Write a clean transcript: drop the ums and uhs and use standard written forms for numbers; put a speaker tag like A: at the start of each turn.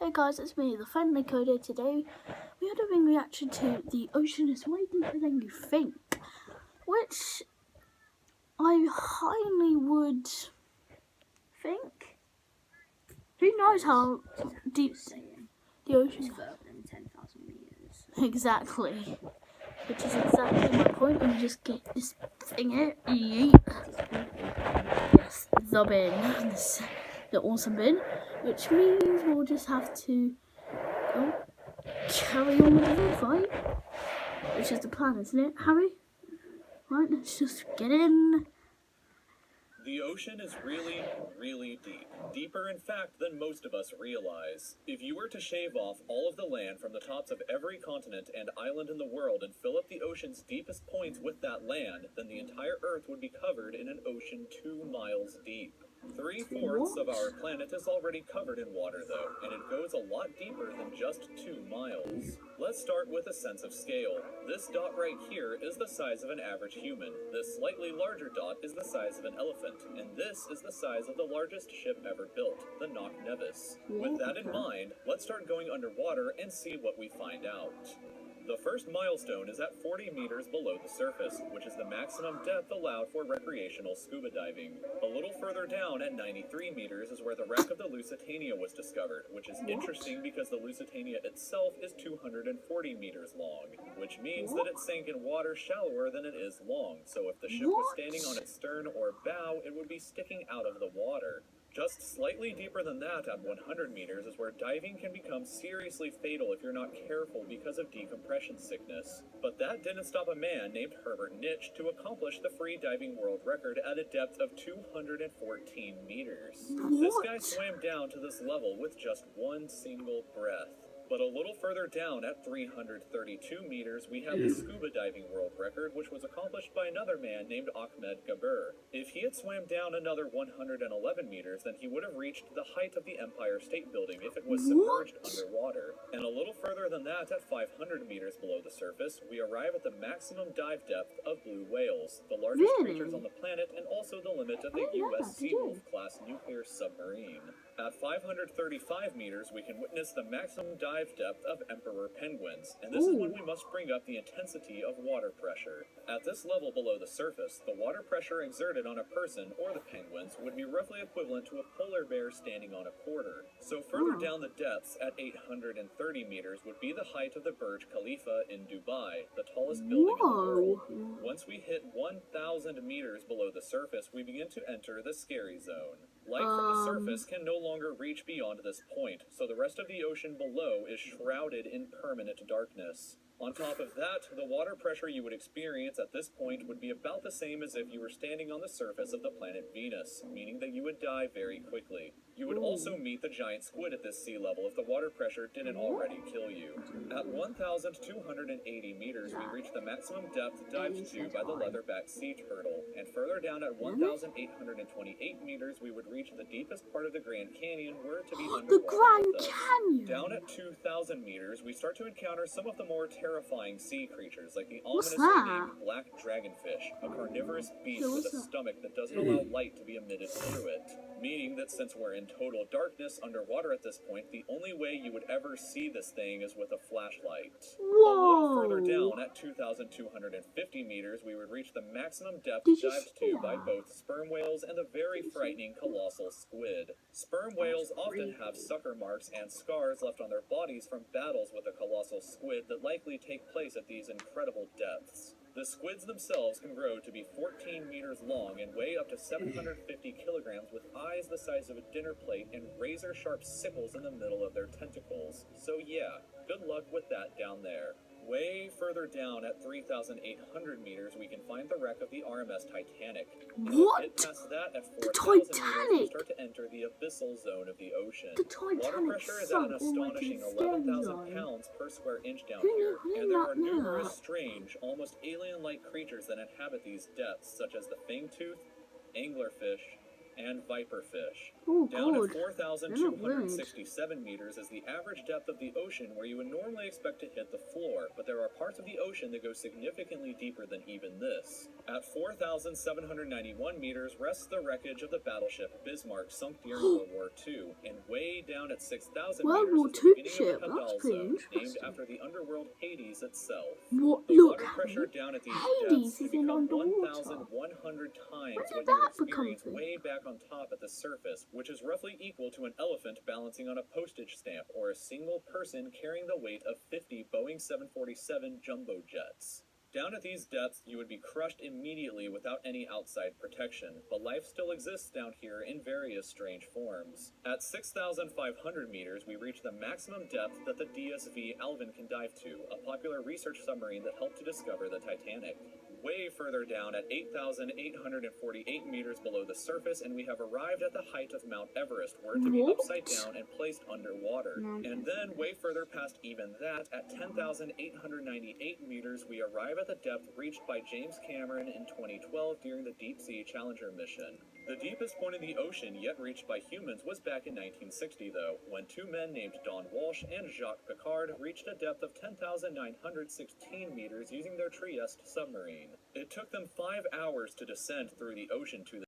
A: Hey guys, it's me, the Friendly Coder. Today we are doing reaction to The Ocean is Way Deeper Than You Think, which I highly would think. Who knows how deep the ocean is?
B: Further than 10,000 meters.
A: Exactly. Which is exactly my point. Let me just get this thing here. Yeet. Yes, the bin. The awesome bin. Which means we'll just have to go carry on with the fight. Which is the plan, isn't it, Harry? Right, let's just get in.
C: The ocean is really, really deep. Deeper, in fact, than most of us realize. If you were to shave off all of the land from the tops of every continent and island in the world and fill up the ocean's deepest points with that land, then the entire Earth would be covered in an ocean 2 miles deep. 3/4 of our planet is already covered in water, though, and it goes a lot deeper than just 2 miles. Let's start with a sense of scale. This dot right here is the size of an average human. This slightly larger dot is the size of an elephant, and this is the size of the largest ship ever built, the Knock Nevis. With that in mind, let's start going underwater and see what we find out. The first milestone is at 40 meters below the surface, which is the maximum depth allowed for recreational scuba diving. A little further down at 93 meters is where the wreck of the Lusitania was discovered, which is interesting because the Lusitania itself is 240 meters long, which means that it sank in water shallower than it is long, so if the ship was standing on its stern or bow, it would be sticking out of the water. Just slightly deeper than that, at 100 meters, is where diving can become seriously fatal if you're not careful because of decompression sickness. But that didn't stop a man named Herbert Nitsch to accomplish the free diving world record at a depth of 214 meters. This guy swam down to this level with just one single breath. But a little further down at 332 meters, we have the scuba diving world record, which was accomplished by another man named Ahmed Gabir. If he had swam down another 111 meters, then he would have reached the height of the Empire State Building if it was submerged underwater. And a little further than that, at 500 meters below the surface, we arrive at the maximum dive depth of blue whales, the largest creatures on the planet and also the limit of the U.S. Seawolf-class nuclear submarine. At 535 meters, we can witness the maximum dive depth of emperor penguins, and this is when we must bring up the intensity of water pressure. At this level below the surface, the water pressure exerted on a person or the penguins would be roughly equivalent to a polar bear standing on a quarter. So further down the depths, at 830 meters, would be the height of the Burj Khalifa in Dubai, the tallest building in the world. Once we hit 1,000 meters below the surface, we begin to enter the scary zone. Light from the surface can no longer reach beyond this point, so the rest of the ocean below is shrouded in permanent darkness. On top of that, the water pressure you would experience at this point would be about the same as if you were standing on the surface of the planet Venus, meaning that you would die very quickly. You would also meet the giant squid at this sea level if the water pressure didn't already kill you. At 1,280 meters, we reach the maximum depth dived to by the leatherback sea turtle, and further down at 1,828 meters, we would reach the deepest part of the Grand Canyon, were it to be underwater.
A: The Grand Canyon!
C: Down at 2,000 meters, we start to encounter some of the more terrifying sea creatures, like the ominously named black dragonfish, a carnivorous beast with a stomach that doesn't allow light to be emitted through it. Meaning that since we're in total darkness underwater at this point, the only way you would ever see this thing is with a flashlight. A little further down, at 2,250 meters, we would reach the maximum depth dived to by both sperm whales and the very frightening colossal squid. Sperm whales often have sucker marks and scars left on their bodies from battles with a colossal squid that likely take place at these incredible depths. The squids themselves can grow to be 14 meters long and weigh up to 750 kilograms with eyes the size of a dinner plate and razor-sharp sickles in the middle of their tentacles. So yeah, good luck with that down there. Way further down at 3,800 meters, we can find the wreck of the RMS Titanic.
A: What?
C: Hit past that at 4,000 meters, we start to enter the abyssal zone of the ocean. Water pressure is at an astonishing 11,000 pounds per square inch down here, and there are numerous strange, almost alien-like creatures that inhabit these depths, such as the fangtooth, anglerfish, and viperfish.
A: Oh,
C: Down
A: good.
C: at 4,267 meters is the average depth of the ocean where you would normally expect to hit the floor, but there are parts of the ocean that go significantly deeper than even this. At 4,791 meters rests the wreckage of the battleship Bismarck, sunk during World War II, and way down at 6,000
A: World
C: meters
A: War
C: is the
A: II
C: beginning
A: ship.
C: of the
A: That's
C: Kandal
A: pretty
C: Zone, named
A: interesting.
C: after the underworld Hades itself.
A: What?
C: The
A: Look,
C: water pressure down at these
A: Hades
C: depths
A: is
C: can
A: in
C: become
A: underwater.
C: 1,100 times
A: When did
C: what you would
A: that become
C: experience
A: a thing?
C: way back on top at the surface, which is roughly equal to an elephant balancing on a postage stamp or a single person carrying the weight of 50 Boeing 747 jumbo jets. Down at these depths, you would be crushed immediately without any outside protection, but life still exists down here in various strange forms. At 6,500 meters, we reach the maximum depth that the DSV Alvin can dive to, a popular research submarine that helped to discover the Titanic. Way further down at 8,848 meters below the surface, and we have arrived at the height of Mount Everest, where to be
A: What?
C: upside down and placed underwater. And then, way further past even that, at 10,898 meters, we arrive at the depth reached by James Cameron in 2012 during the Deep Sea Challenger mission. The deepest point in the ocean yet reached by humans was back in 1960, though, when two men named Don Walsh and Jacques Piccard reached a depth of 10,916 meters using their Trieste submarine. It took them 5 hours to descend through the ocean to the